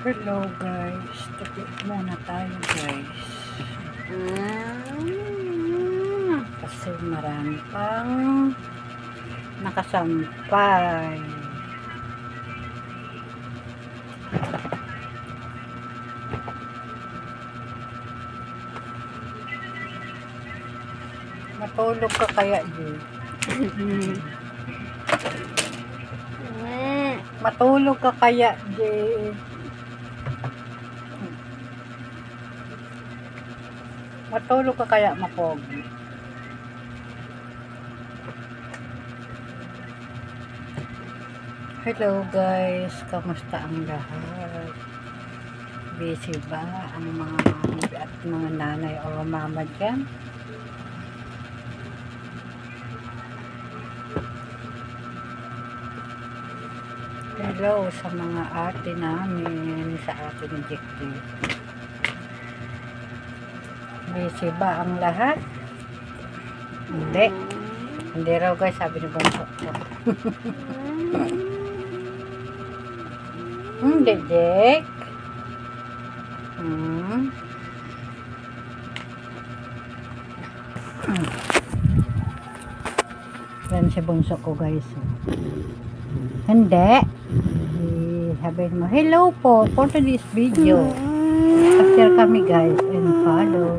Hello guys, tapos muna tayo guys. Kasi marami pang nakasampay. Matulog ka kaya, Jay? Matulog ka kaya, Jay? Matulog ka kaya, Mapogi? Hello guys, kamusta ang lahat? Busy ba ang mga mami at mga nanay o mama dyan? Hello sa mga ate namin, sa ating Jekti. Busy ba ang lahat? Hindi. Hindi raw guys, sabi ni Bonso. Hindi, Jek. Yan si Bonso ko guys. Hindi. Sabihin mo, hello po for today's video. Share kami guys and follow.